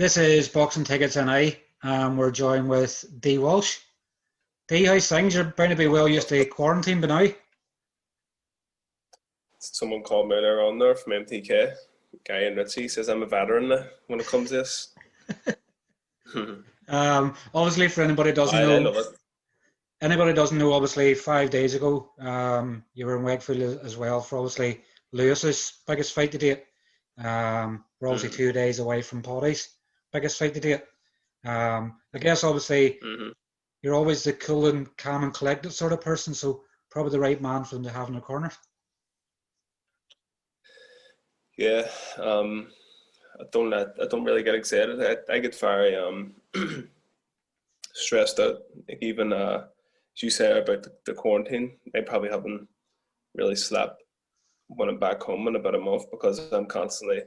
This is Boxing Tickets and we're joined with Dee Walsh. Dee, how's things? You're bound to be well used to quarantine by now. Someone called me earlier on there from MTK. Guy in Ritchie says I'm a veteran now when it comes to this. Obviously, for I love it. anybody doesn't know, obviously 5 days ago, you were in Wakefield as well for obviously Lewis's biggest fight to date. We're obviously 2 days away from Paddy's biggest fight to date. I guess obviously you're always the cool and calm and collected sort of person, so probably the right man for them to have in the corner. Yeah, I don't really get excited. I get very stressed out. Like even as you say about the quarantine, I probably haven't really slept when I'm back home in about a month because I'm constantly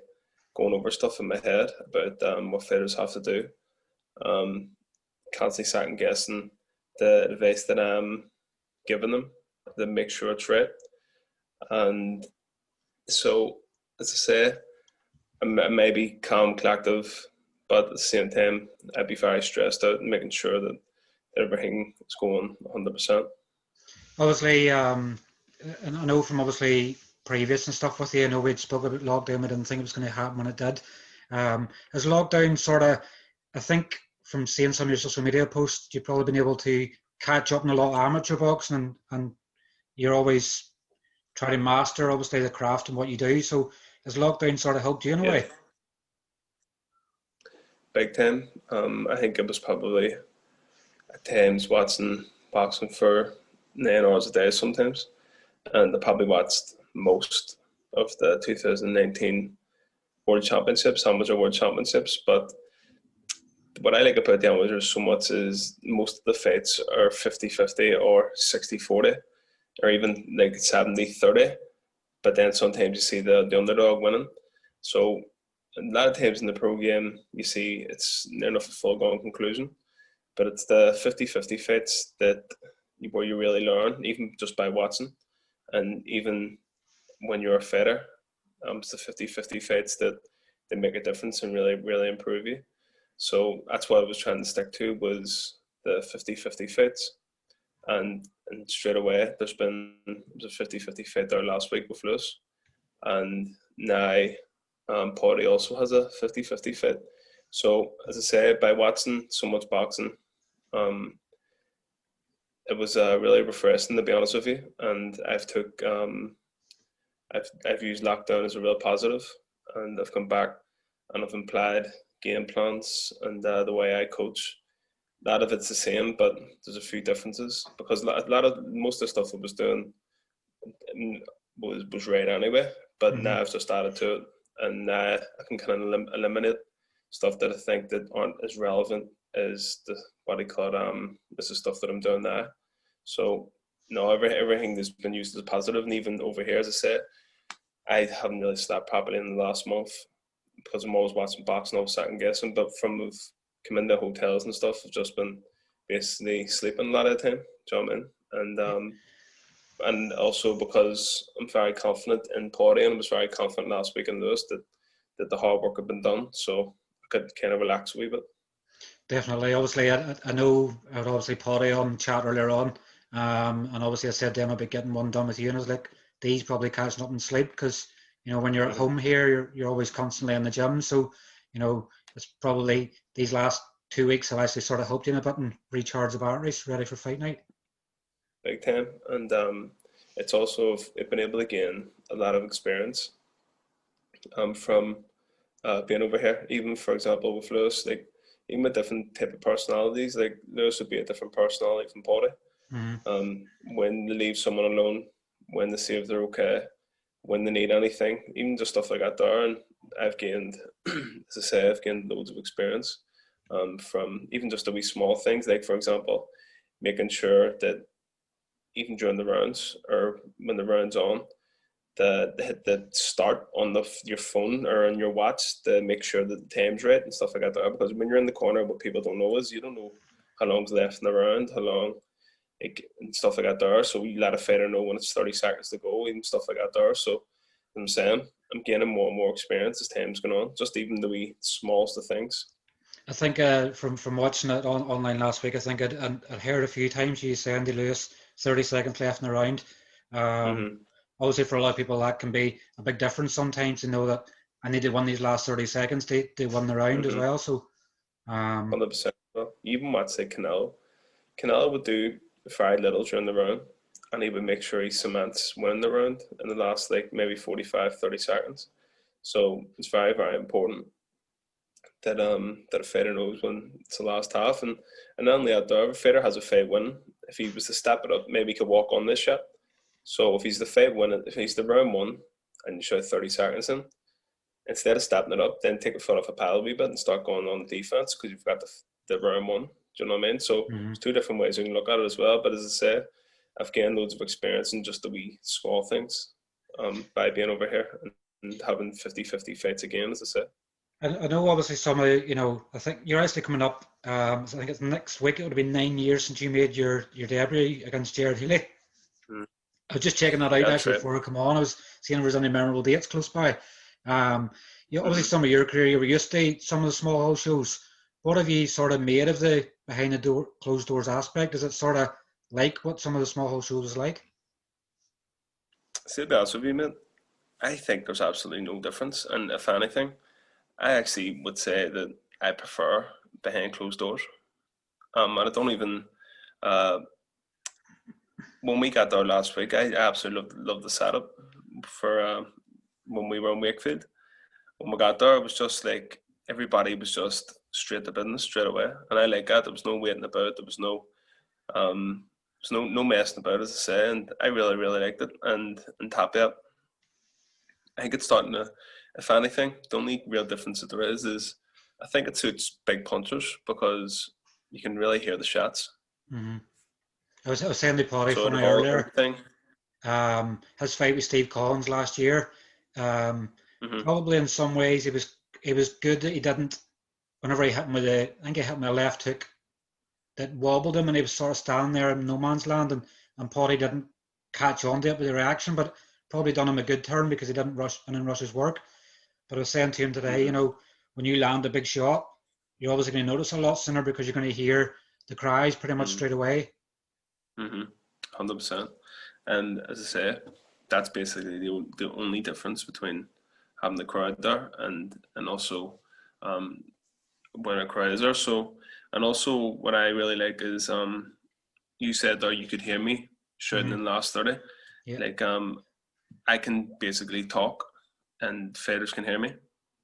going over stuff in my head about what fighters have to do. Constantly second guessing the advice that I'm giving them to make sure it's right. And so, as I say, I may be calm, collective, but at the same time, I'd be very stressed out and making sure that everything is going 100%. Obviously, and I know from obviously previous and stuff with you, I know we'd spoke about lockdown, we didn't think it was going to happen when it did. As lockdown sort of, I think from seeing some of your social media posts, you've probably been able to catch up in a lot of amateur boxing and you're always trying to master obviously the craft and what you do. So has lockdown sort of helped you in a way? Big time. I think it was probably at times watching boxing for 9 hours a day sometimes. And I probably watched most of the 2019 World Championships, Amateur World Championships. But what I like about the amateurs so much is most of the fights are 50-50 or 60-40 or even like 70-30. But then sometimes you see the underdog winning. So a lot of times in the pro game, you see it's near enough a foregone conclusion. But it's the 50-50 fights where you really learn, even just by watching. And even when you're a fighter, it's the 50-50 fights that they make a difference and really, really improve you. So that's what I was trying to stick to was the 50-50 fights. And straight away, it was a 50-50 fight there last week with Lewis. And now Paddy also has a 50-50 fight. So as I say, by watching so much boxing, it was really refreshing, to be honest with you. And I've used lockdown as a real positive, and I've come back and I've implied game plans and the way I coach. A lot of it's the same, but there's a few differences because most of the stuff I was doing was right anyway. But now I've just added to it, and now I can kind of eliminate stuff that I think that aren't as relevant as this is stuff that I'm doing now. So no, everything has been used as positive, and even over here, as I said, I haven't really slept properly in the last month because I'm always watching boxing, always second guessing. But from we've come into hotels and stuff, I've just been basically sleeping a lot of the time. Do you know what I mean? And also because I'm very confident in Paddy, and I was very confident last week in Lewis that the hard work had been done, so I could kind of relax a wee bit. Definitely. Obviously, I know I had obviously Paddy on chat earlier on, and obviously I said to him about getting one done with you, and I was like, Dee's probably catching up in sleep because when you're at home here, you're always constantly in the gym. So it's probably these last 2 weeks have actually sort of helped you in a bit and recharge the batteries, ready for fight night. Big time, and it's also I've been able to gain a lot of experience from being over here. Even for example with Lewis, like even with different type of personalities, like Lewis would be a different personality from Paddy. When they leave someone alone, when they see if they're okay, when they need anything, even just stuff like that there. And I've gained, as I say, I've gained loads of experience from even just the wee small things, like for example, making sure that even during the rounds or when the round's on, hit the start on your phone or on your watch to make sure that the time's right and stuff like that there. Because when you're in the corner, what people don't know is you don't know how long's left in the round, how long, and stuff like that there. So you let a fighter know when it's 30 seconds to go, even stuff like that there. So I'm saying I'm gaining more and more experience as time's going on, just even the wee smallest of things. I think from watching it online last week, I think I'd heard a few times you saying to Lewis 30 seconds left in the round. Mm-hmm. Obviously, for a lot of people, that can be a big difference sometimes to know that I need to win these last 30 seconds to win the round as Mm-hmm. well. So, 100%. Well, even what say Canelo would do very little during the round, and he would make sure he cements winning the round in the last like maybe 45, 30 seconds. So it's very, very important that a fighter knows when it's the last half, and not only that, if a fighter has a fight win, if he was to step it up, maybe he could walk on this shot. So if he's the fight win, if he's the round one, and you show 30 seconds in, instead of stepping it up, then take a foot off a pedal a wee bit and start going on defense because you've got the round one. Do you know what I mean? So mhm. there's two different ways you can look at it as well. But as I say, I've gained loads of experience in just the wee small things by being over here and having 50-50 fights again, as I say. I know obviously some of, I think you're actually coming up, so I think it's next week. It would have been 9 years since you made your debut against Jared Healy. Mm. I was just checking that out Yeah, that's actually right. before I come on. I was seeing if there was any memorable dates close by. Obviously Mm-hmm. some of your career, you were used to some of the small hall shows. What have you sort of made of the behind the door, closed doors aspect? Is it sort of like what some of the small hall shows is like? See, to be honest with you, mate, I think there's absolutely no difference. And if anything, I actually would say that I prefer behind closed doors. And I don't even. Uh, when we got there last week, I absolutely loved the setup for when we were in Wakefield. When we got there, it was just like everybody was just straight to business straight away, and I like that. There was no waiting about. There was no messing about, as I say, and I really really liked it. And Tap Up, I think it's starting to. If anything, the only real difference that there is I think it suits big punchers because you can really hear the shots. Hmm. I was saying to Paddy So out funny of all earlier, everything, his fight with Steve Collins last year, um, mm-hmm, probably in some ways he was good that he didn't. Whenever he hit him with I think he hit him with a left hook that wobbled him, and he was sort of standing there in no man's land, and Paddy didn't catch on to it with the reaction, but probably done him a good turn because he didn't rush his work. But I was saying to him today, mm-hmm, when you land a big shot, you're obviously going to notice a lot sooner because you're going to hear the cries pretty much mm-hmm, straight away. mm-hmm, 100%. And as I say, that's basically the only difference between having the crowd there and also um, when a crowd is there. So, and also what I really like is you said there you could hear me shouting Hmm. in the last 30. Yeah. Like I can basically talk and fighters can hear me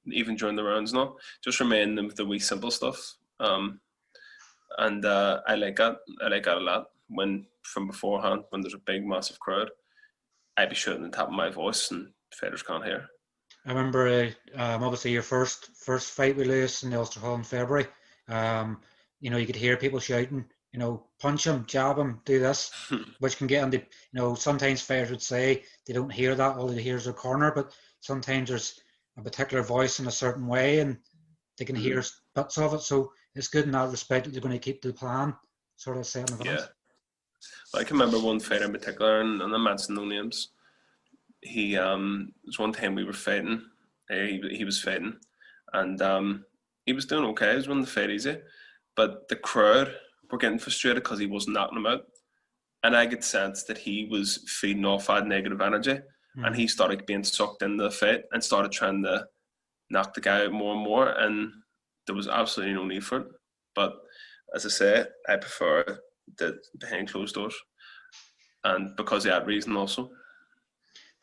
even during the rounds now. Just remind them of the wee simple stuff. And I like that. I like that a lot. When from beforehand, when there's a big massive crowd, I'd be shouting at the top of my voice and fighters can't hear. I remember obviously your first fight with Lewis in the Ulster Hall in February. Um, you could hear people shouting, punch him, jab him, do this, which can get into, sometimes fighters would say they don't hear that, all they hear is their corner, but sometimes there's a particular voice in a certain way and they can hear bits of it. So it's good in that respect that they're going to keep the plan sort of set in Yeah. advance. I can remember one fighter in particular, and I'm mentioning no names. He was one time we were fighting. He was fighting, and he was doing okay. He was winning the fight easy, but the crowd were getting frustrated because he wasn't knocking him out, and I get the sense that he was feeding off that negative energy, and Mm. he started being sucked into the fight and started trying to knock the guy out more and more, and there was absolutely no need for it. But as I say, I prefer the behind closed doors, and because of that reason also.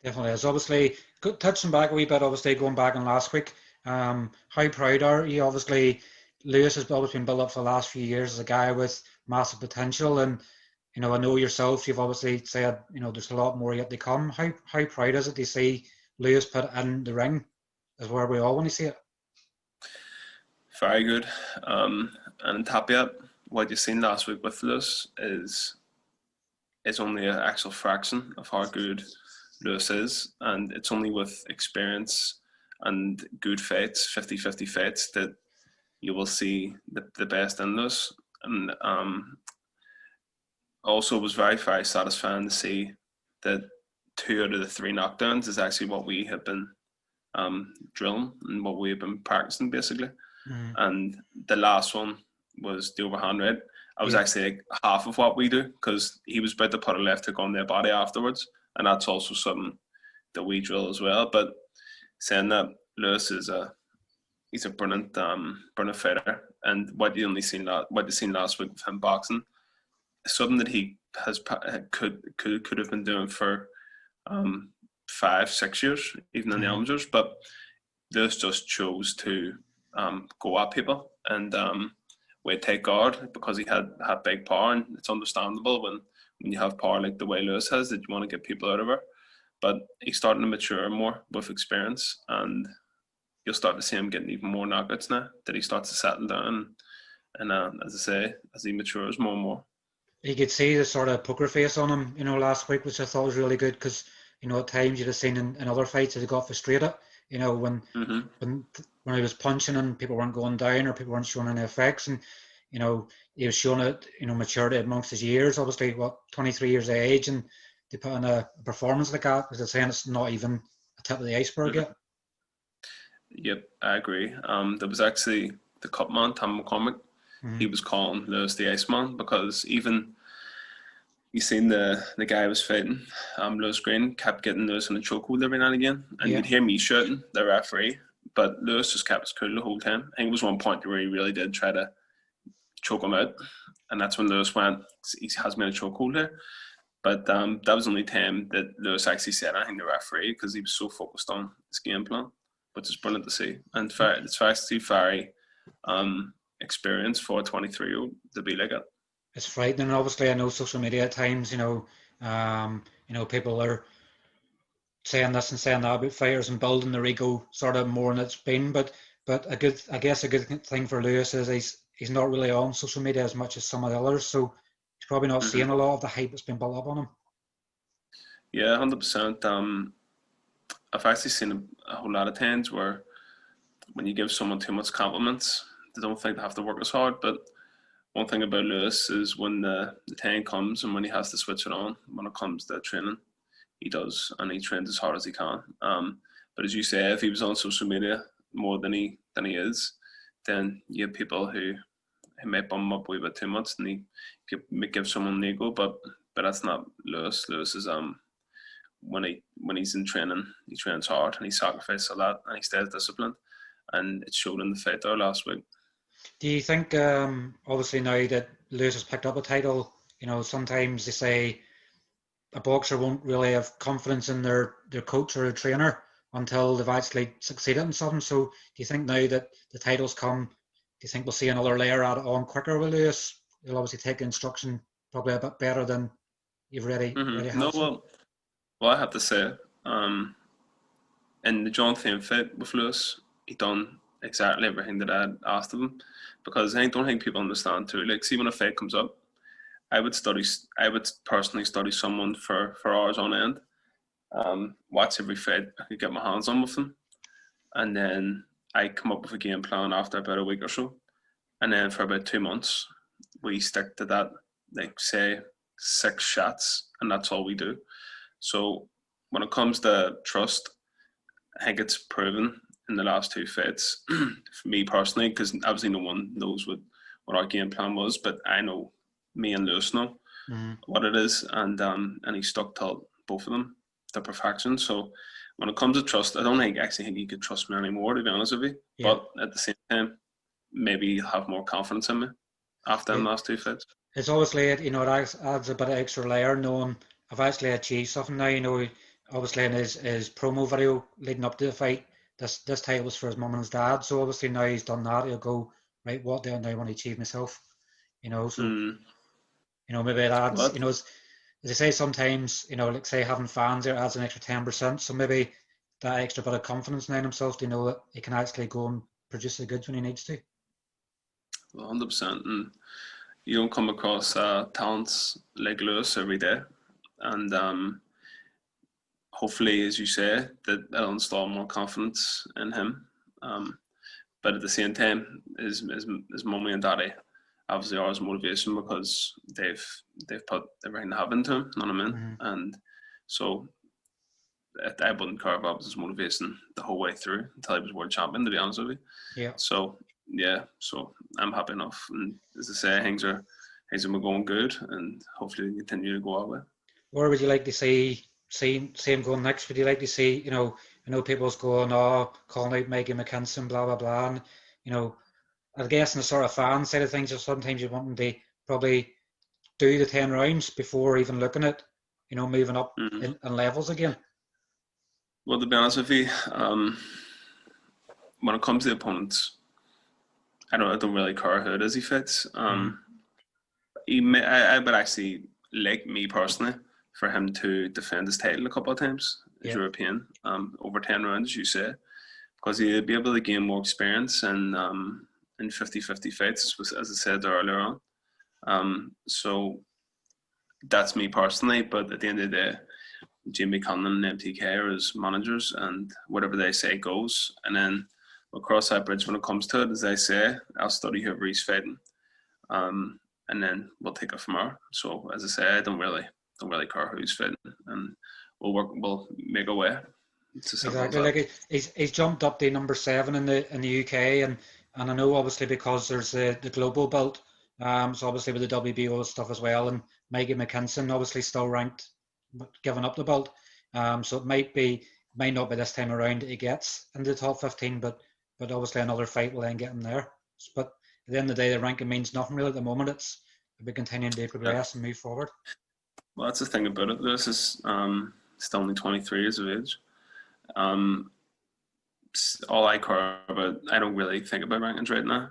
Definitely is. Obviously, touching back a wee bit, obviously going back in last week, how proud are you? Obviously, Lewis has always been built up for the last few years as a guy with massive potential, and I know yourself, you've obviously said there's a lot more yet to come. How proud is it to see Lewis put in the ring? Is where we all want to see it. Very good. And on top of it, what you've seen last week with Lewis is only an actual fraction of how good Lewis is, and it's only with experience and good fights, 50-50 fights, that you will see the best in Lewis. And also was very, very satisfying to see that 2 out of the 3 knockdowns is actually what we have been drilling and what we have been practicing basically. and the last one was the overhand right. I was actually like half of what we do, because he was about to put a left hook on their body afterwards, and that's also something that we drill as well. But saying that, Lewis is he's a brilliant fighter, and what you seen last week with him boxing, something that he could have been doing for 5-6 years, even in the amateurs, but Lewis just chose to go at people and we take guard, because he had big power, and it's understandable when you have power like the way Lewis has, that you want to get people out of her. But he's starting to mature more with experience, and you'll start to see him getting even more knockouts now that he starts to settle down, and as I say, as he matures more and more. You could see the sort of poker face on him, last week, which I thought was really good, because at times you'd have seen in other fights that he got frustrated. When he was punching and people weren't going down, or people weren't showing any effects, and he was showing it, maturity amongst his years. Obviously, 23 years of age, and they put in a performance like that, because they're saying it's not even a tip of the iceberg yet. Yep, I agree. There was actually the cup man, Tom McCormick. He was calling Lewis the Iceman, because even you seen the guy who was fighting, Lewis Green, kept getting Lewis in a chokehold every now and again, and you'd hear me shouting, the referee, but Lewis just kept his cool the whole time. I think it was one point where he really did try to choke him out, and that's when Lewis went, he has me in a chokehold here. But that was the only time that Lewis actually said anything to the referee, because he was so focused on his game plan, which is brilliant to see. And it's actually very experience for a 23-year-old to be like it. It's frightening. Obviously, I know social media at times, people are saying this and saying that about fighters and building their ego sort of more than it's been. But a good thing for Lewis is he's not really on social media as much as some of the others, so he's probably not seeing a lot of the hype that's been built up on him. Yeah, 100%. I've actually seen a whole lot of times where when you give someone too much compliments, they don't think they have to work as hard. But one thing about Lewis is when the time comes and when he has to switch it on, when it comes to training, he does, and he trains as hard as he can. But as you say, if he was on social media more than he is, then you have people who might bum him up a wee bit too much, and he might give someone an ego. But that's not Lewis. Lewis is when he's in training, he trains hard and he sacrifices a lot and he stays disciplined, and it showed in the fight there last week. Do you think, obviously now that Lewis has picked up a title, sometimes they say a boxer won't really have confidence in their coach or a trainer until they've actually succeeded in something. So do you think now that the titles come, do you think we'll see another layer added on quicker with Lewis? He'll obviously take instruction probably a bit better than you've already had. No, well, I have to say, in the John Thane fight with Lewis, he done exactly everything that I had asked of him, because I don't think people understand too. Like, see, when a fight comes up, I would personally study someone for hours on end, watch every fight I could get my hands on with them, and then I come up with a game plan after about a week or so, and then for about 2 months we stick to that, like say 6 shots, and that's all we do. So when it comes to trust, I think it's proven in the last 2 fights for me personally, because obviously no one knows what our game plan was, but I know, me and Lewis know what it is, and he stuck to both of them to perfection. So when it comes to trust, I don't actually think he could trust me anymore, to be honest with you. Yeah. But at the same time, maybe he'll have more confidence in me after the last 2 fights. It's obviously, it adds a bit of extra layer knowing I've actually achieved something now. Obviously in his promo video leading up to the fight, this title was for his mum and his dad. So obviously now he's done that, he'll go, right, what do I now want to achieve myself? So maybe it adds, as I say, sometimes, like say having fans there adds an extra 10%. So maybe that extra bit of confidence now in himself to know that he can actually go and produce the goods when he needs to. 100%. And you don't come across talents like Lewis every day. And hopefully, as you say, that'll install more confidence in him. But at the same time, his mummy and daddy obviously are his motivation, because they've put everything they have into him, you know what I mean? And so I wouldn't care if that was his motivation the whole way through until he was world champion, to be honest with you. Yeah. So yeah, so I'm happy enough. And as I say, things are going good, and hopefully continue to go our way. Where would you like to see him going next? Would you like to see, I know people's going, oh, calling out Mikey McKinson, blah blah blah, and I guess in the sort of fan side of things, sometimes you want them to probably do the 10 rounds before even looking at, moving up in levels again. Well, to be honest with you, when it comes to opponents, I don't really care who it is he fights. I would actually like, me personally, for him to defend his title a couple of times as European, over 10 rounds, as you say, because he'd be able to gain more experience and in 50-50 fights, as I said earlier on. So that's me personally, but at the end of the day, Jamie Conlon and MTK are his managers, and whatever they say goes. And then we'll cross that bridge when it comes to it. As I say, I'll study whoever he's fighting, and then we'll take it from there. So as I say, I don't really care who he's fighting, and we'll make a way. Exactly, like he's jumped up to number 7 in the UK, and I know obviously because there's the global belt, so obviously with the WBO stuff as well, and Mikey McKinson obviously still ranked, giving up the belt, so it might not be this time around that he gets into the top 15, but obviously another fight will then get him there. But at the end of the day, the ranking means nothing really at the moment. It's about continuing to progress and move forward. Well, that's the thing about it. This is still only 23 years of age. All I care about, I don't really think about rankings right now.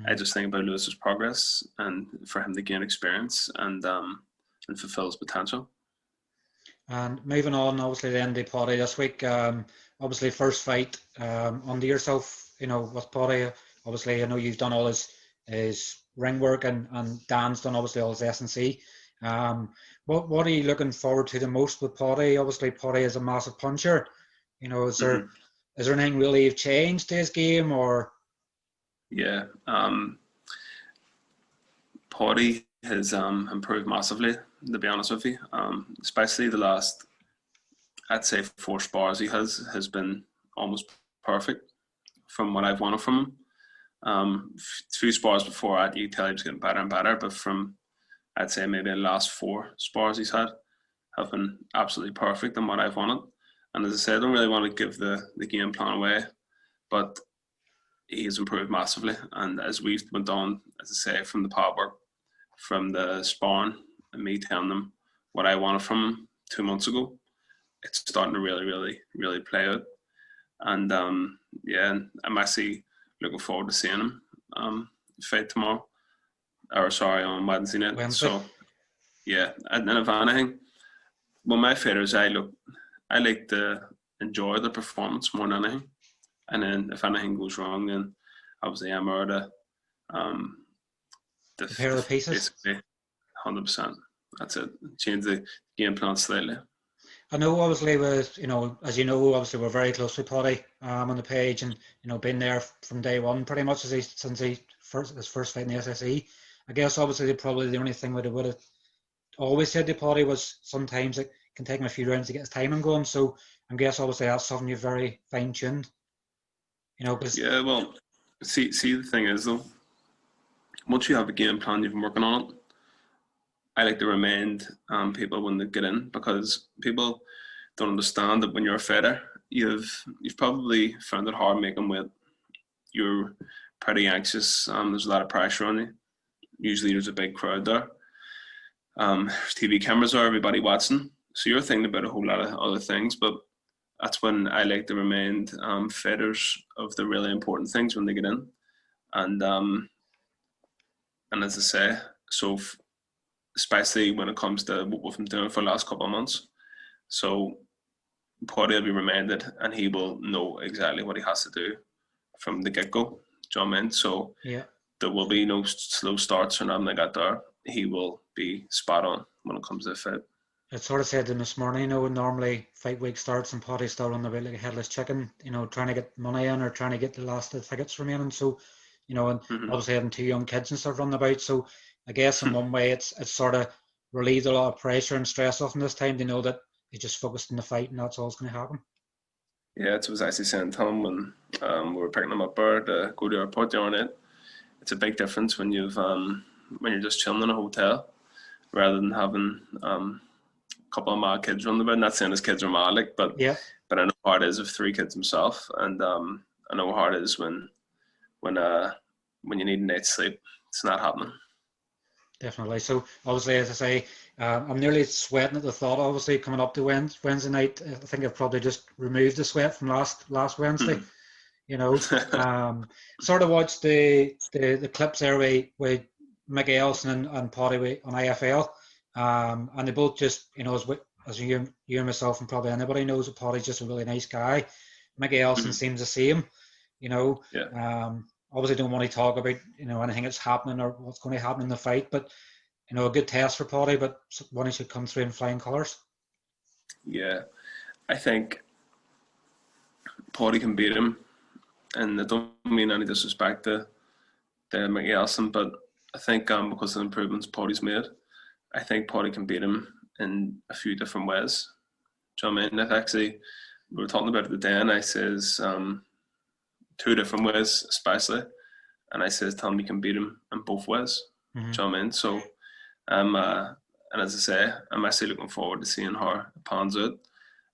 I just think about Lewis's progress and for him to gain experience and fulfill his potential. And moving on, obviously, then to Paddy this week. Obviously, first fight under yourself, with Paddy. Obviously, I know you've done all his ring work, and Dan's done obviously all his S&C. What are you looking forward to the most with Paddy? Obviously, Paddy is a massive puncher. Is there anything really you've changed to his game, or? Yeah, Paddy has improved massively, to be honest with you. Especially the last, I'd say, 4 spars he has been almost perfect from what I've wanted from him. 2 spars before, you tell he was getting better and better, but from, I'd say, maybe the last 4 spars he's had have been absolutely perfect in what I've wanted. And as I said, I don't really want to give the game plan away, but he's improved massively. And as we've went on, as I say, from the pad work, from the sparring, and me telling them what I wanted from him 2 months ago, it's starting to really, really, really play out. And I'm actually looking forward to seeing him fight tomorrow. On Wednesday night. So, yeah, and then if anything, well, my fighters, I like to enjoy the performance more than anything. And then if anything goes wrong, then obviously I'm there to pair the pieces. Basically, 100%. That's it. Change the game plan slightly. I know, obviously, with as you know, obviously we're very close with Paddy on the page, and been there from day one pretty much since his first fight in the SSE. I guess obviously probably the only thing we would have always said to Paddy was sometimes it can take him a few rounds to get his timing going. So I guess obviously that's something you're very fine tuned. Yeah, well, see, the thing is though, once you have a game plan, you've been working on it. I like to remind people when they get in, because people don't understand that when you're a fighter, you've probably found it hard making weight. You're pretty anxious. There's a lot of pressure on you. Usually there's a big crowd there. There's TV cameras there, everybody watching. So you're thinking about a whole lot of other things, but that's when I like to remind fighters of the really important things when they get in. And as I say, so especially when it comes to what we've been doing for the last couple of months. So Paddy will be reminded, and he will know exactly what he has to do from the get-go. Do you know what I mean? So yeah, there will be no slow starts or nothing like that there. He will be spot on when it comes to the fight. I sort of said to him this morning, normally fight week starts and Paddy's still on the way like a headless chicken, trying to get money in or trying to get the last of the tickets remaining. So, and obviously having 2 young kids and stuff running about. So I guess in one way it's sort of relieved a lot of pressure and stress off him this time to know that he's just focused on the fight and that's all that's going to happen. Yeah, it was actually saying to him when we were picking him up there to go to the airport the other night. it's a big difference when you're just chilling in a hotel rather than having a couple of mad kids running about. Not saying his kids are mad, like, but Yeah. But I know how it is with 3 kids himself, and I know how it is when you need a night's sleep. It's not happening. Definitely. So obviously, as I say, I'm nearly sweating at the thought. Obviously, coming up to Wednesday night, I think I've probably just removed the sweat from last Wednesday. You know, sort of watched the clips there with Mickey Ellison and Paddy on IFL, and they both just, you know, as you and myself and probably anybody knows that Paddy's just a really nice guy. Mickey Ellison seems the same, you know. Yeah. Obviously don't want to talk about, you know, anything that's happening or what's going to happen in the fight, but, you know, a good test for Paddy, but one he should come through in flying colours. Yeah, I think Paddy can beat him, and I don't mean any disrespect to Mickey Ellison, but I think because of the improvements Paddy's made, I think Paddy can beat him in a few different ways. Do you know what I mean? Actually, we were talking about it today, and I says 2 different ways, especially, and I says tell him you can beat him in both ways. Do you know what I mean? So, and as I say, I'm actually looking forward to seeing how it pans out.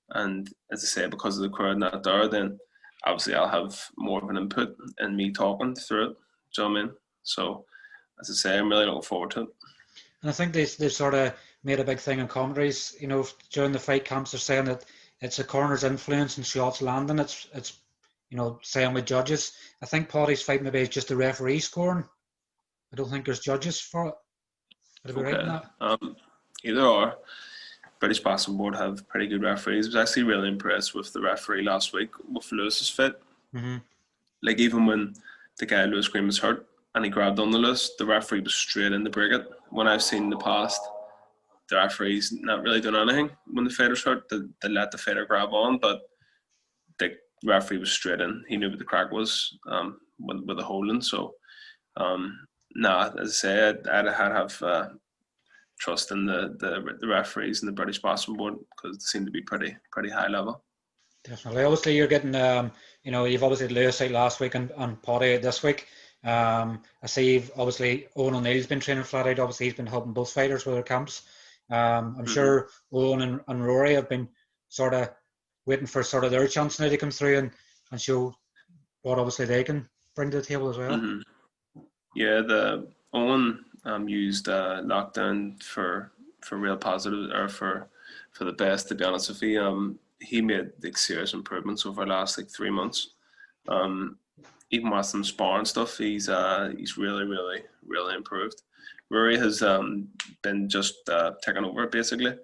And as I say, because of the crowd not there, then obviously I'll have more of an input in me talking through it. Do you know what I mean? So, as I say, I'm really looking forward to it. And I think they sort of made a big thing in commentaries, you know, during the fight camps. They're saying that it's a corner's influence and shots landing. It's you know, saying with judges. I think Paddy's fight maybe is just the referee scoring. I don't think there's judges for it. Would I be right in that? Either or. British Boxing Board have pretty good referees. I was actually really impressed with the referee last week with Lewis's fight. Like, even when the guy Lewis Green was hurt and he grabbed on the Lewis, the referee was straight in to break it. When I've seen in the past, the referee's not really doing anything when the fighter's hurt. They let the fighter grab on, but the referee was straight in. He knew what the crack was with the holding. So, as I say, I'd have trust in the referees and the British Boxing Board because they seem to be pretty high level. Definitely. Obviously, you're getting, you know, you've obviously had Lewis out last week and Paddy out this week. I see you've obviously Owen O'Neill's been training flat out. Obviously, he's been helping both fighters with their camps. I'm sure Owen and Rory have been sort of waiting for sort of their chance now to come through and show what obviously they can bring to the table as well. Yeah, the Owen used lockdown for real positive, or for the best, to be honest with you. He made like serious improvements over the last 3 months. Even watching him spar and stuff, he's really improved. Rory has been just taking over basically.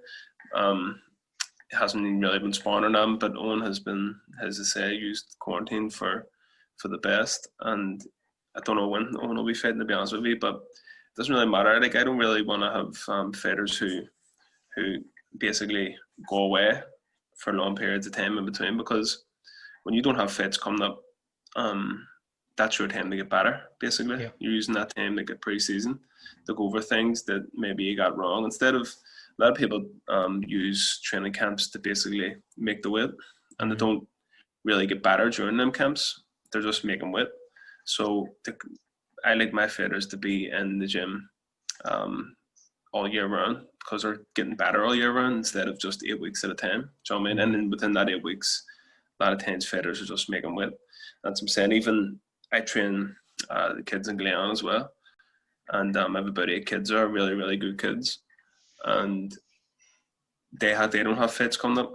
Hasn't really been sparring on him, but Owen has been, as I say, used quarantine for the best. And I don't know when Owen will be fighting, to be honest with you, but it doesn't really matter. Like, I don't really want to have fighters who basically go away for long periods of time in between, because when you don't have fights coming up, that's your time to get better, basically. Yeah. You're using that time to get pre-season, to go over things that maybe you got wrong. Instead of, a lot of people use training camps to basically make the weight, and they don't really get better during them camps. They're just making weight. So I like my fighters to be in the gym all year round, because they're getting better all year round instead of just 8 weeks at a time. Do you know what I mean? And then within that 8 weeks, a lot of times fighters are just making weight. That's what I'm saying. Even I train the kids in Gleon as well, and everybody, kids are really good kids, and they don't have fights coming up,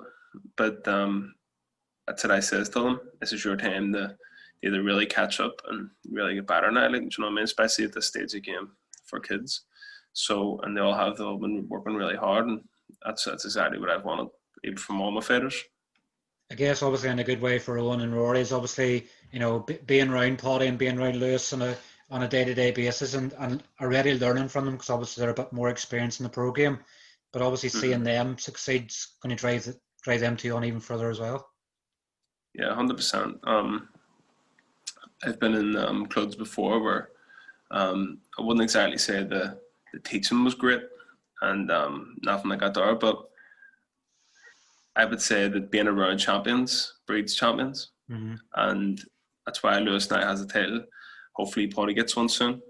but that's what I says to them. This is your time to either really catch up and really get better now, like, you know what I mean? Especially at this stage of the game for kids. So, and they've all been working really hard, and that's exactly what I've wanted, even from all my fighters. I guess obviously in a good way for Owen and Rory is obviously, you know, being around Paddy and being around Lewis on a day-to-day basis, and already learning from them, because obviously they're a bit more experienced in the pro game. But obviously seeing them succeed is going to drive them to on even further as well. Yeah, 100%. I've been in clubs before where I wouldn't exactly say the teaching was great and nothing like that there, but I would say that being around champions breeds champions, and that's why Lewis now has a title. hopefully Paddy gets one soon,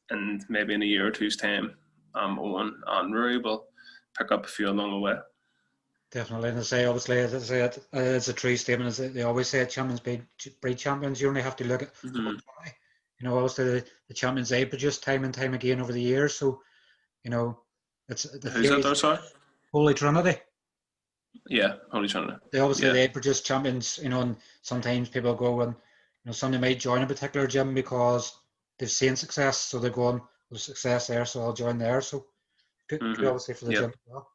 and maybe in a year or two's time, Owen and Rory will pick up a few along the way. Definitely, and I say, obviously, as I say, it's a true statement. As they always say, champions breed champions. You only have to look at, Mm-hmm. obviously the champions they produce time and time again over the years. So, it's the Who's that there, sorry? Holy Trinity. Yeah, Holy Trinity. They produce champions, and sometimes people go and, somebody might join a particular gym because they've seen success, so they're going, there's success there, so I'll join there. So, good obviously for the gym as well.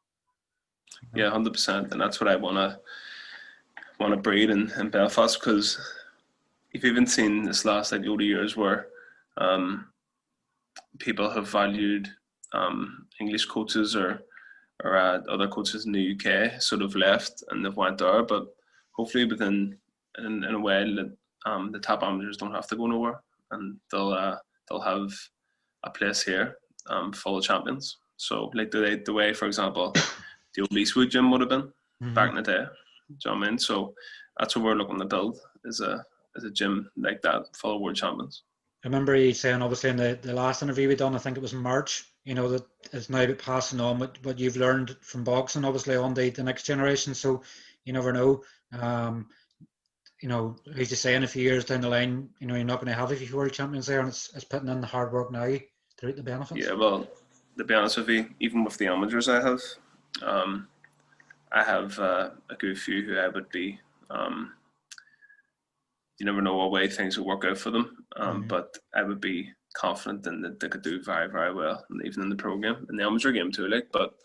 Yeah, 100%, and that's what I want to breed in Belfast, because you've even seen this last over years where people have valued English coaches or other coaches in the UK sort of left and they've went there, but hopefully in a way that the top amateurs don't have to go nowhere, and they'll have a place here full of champions. So like the way, for example, the old Eastwood gym would have been back in the day. Do you know what I mean? So that's what we're looking to build, is a gym like that full of world champions. I remember you saying, obviously, in the last interview we done, I think it was in March, that it's now about passing on what you've learned from boxing, obviously, on the next generation. So you never know. Who's to say in a few years down the line, you're not going to have a few world champions there, and it's putting in the hard work now to reap the benefits. Yeah, well, to be honest with you, even with the amateurs I have a good few who I would be. You never know what way things will work out for them, but I would be confident in that they could do very, very well, and even in the pro game, in the amateur game too. But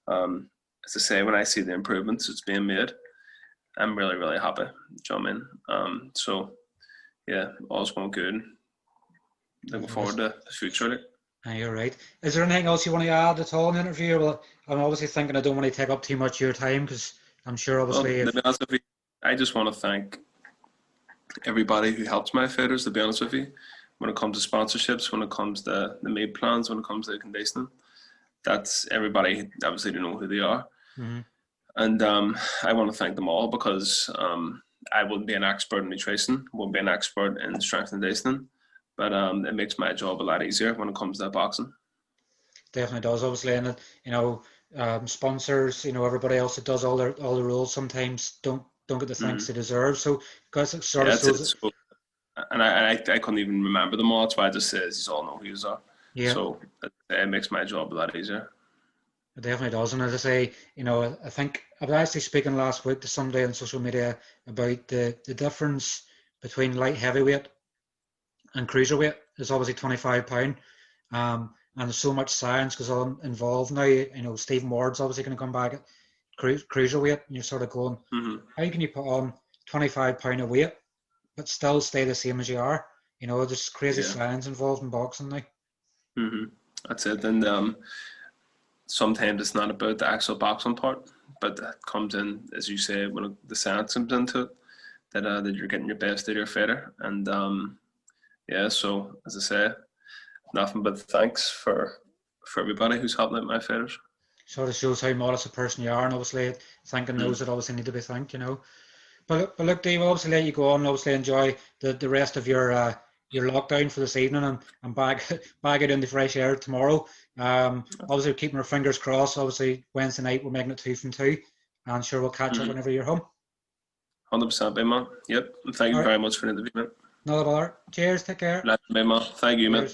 as I say, when I see the improvements that's being made, I'm really, really happy. Do you know what I mean? So yeah, all's going good. Looking forward to the future. You're right. Is there anything else you want to add at all in the interview? Well, I'm obviously thinking I don't want to take up too much of your time, because I'm sure obviously. Well, to be honest with you, I just want to thank everybody who helps my fighters, to be honest with you, when it comes to sponsorships, when it comes to the meal plans, when it comes to conditioning. That's everybody, obviously, to know who they are. And I want to thank them all, because I wouldn't be an expert in nutrition, wouldn't be an expert in strength and conditioning, but it makes my job a lot easier when it comes to boxing. Definitely does, obviously, and sponsors, everybody else that does all the rules sometimes don't get the thanks they deserve. So, guys, it sort of shows. And I couldn't even remember them all. That's why I just says you all know who you are. Yeah. So it makes my job a lot easier. It definitely does. And as I say, I think I was actually speaking last week to somebody on social media about the difference between light heavyweight and cruiserweight is obviously 25 pound. And there's so much science goes on involved now. Stephen Ward's obviously going to come back at cruiserweight, and you're sort of going, how can you put on 25 pound of weight but still stay the same as you are? There's crazy science involved in boxing now. That's it. And sometimes it's not about the actual boxing part, but that comes in, as you say, when the science comes into it, that you're getting your best out of your fighter. And so as I say, nothing but thanks for everybody who's helping out my fighters. Sort of shows how modest a person you are, and obviously thanking those that obviously need to be thanked, But look, Dee, we'll obviously let you go on and obviously enjoy the rest of your lockdown for this evening, and back out in the fresh air tomorrow. Obviously keeping our fingers crossed. Obviously Wednesday night we're making it 2 from 2, and sure we'll catch up whenever you're home. 100%, man. Yep. And thank you very much for the interview, man. Not at all. Cheers. Take care. Man. Thank you, man.